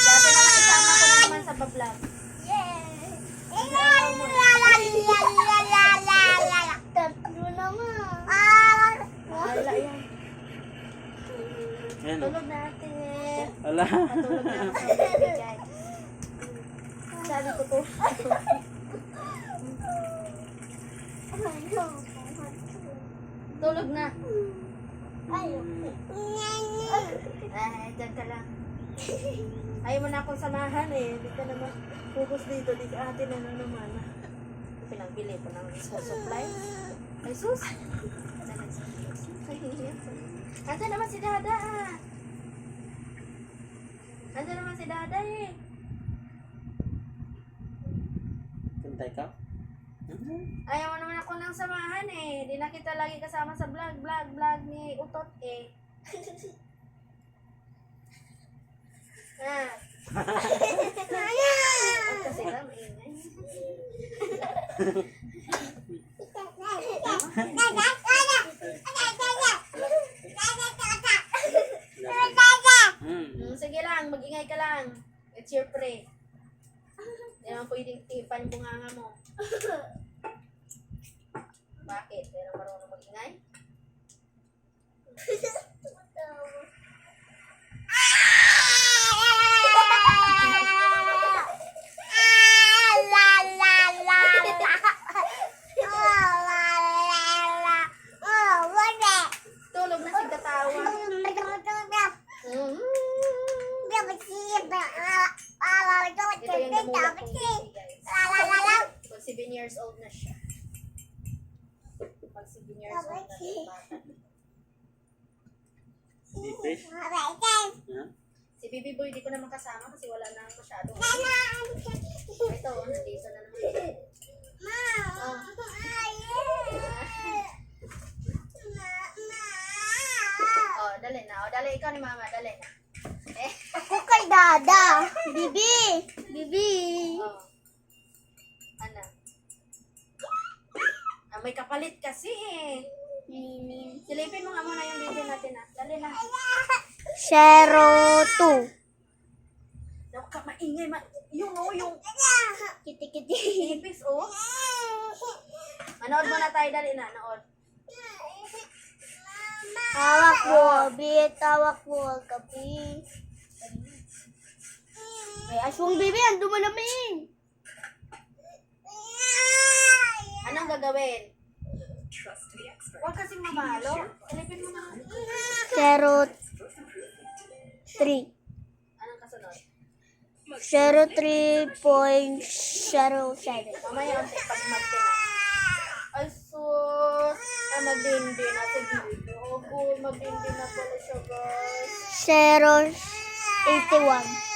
Dati na lang isama ko na naman sa pa-vlog. Tatlo naman. Wala yan. Ayan. Tulog natin. Wala. Patulog na ako sa bibigay. Sabi ko to. Tulog na. Ay, dyan ka lang. Ayaw mo na akong samahan eh. Hindi ka naman focus dito. Di ka ate na naman. Pinangbili ko ng school supply. Ay, sus! Ando naman si Dada ah. Ando naman si Dada eh. Kantay ka? Ayaw mo naman ako ng samahan eh. Di na kita lagi kasama sa vlog ni Utot eh. Ah. Kasi lang maingay. Sige lang, mag-ingay ka lang. It's your prey. Hindi naman pwedeng tipan yung bunganga mo. Bakit? Hindi naman marunong mag-ingay? Tulog na si Katawa. Ito yung namulak kong baby guys. Pag 7 years old na siya. Pag 7 years old na siya, bata. Dipis? Ha? Si Bibi Boy, di ko naman kasama kasi wala na masyado. Ito, nandito na naman. Oh, dali na. Oh, dali. Ikaw ni Mama, dali na. Eh. Ako kay Dada. Bibi. Bibi. Oh. Ano? Ah, may kapalit kasi eh. Silipin mo nga muna yung video natin ah. Dali na. 02. Daw ka maingay. Yung oh, yung Kiti-kiti. ipis oh. Manood muna tayo. Dali na. Nood. Tawak mo. Tawak mo. Kapi. May aswang bibi. Ando mo namin. Anong gagawin? Huwag kasing mamalo. Silipin mo na. 03. Anong kasunod? 03.07. Mamaya unti pag magti na. Ay sus. Ay magdindi na si Bibi. Oh, good. Magdindi na pala siya guys. 081.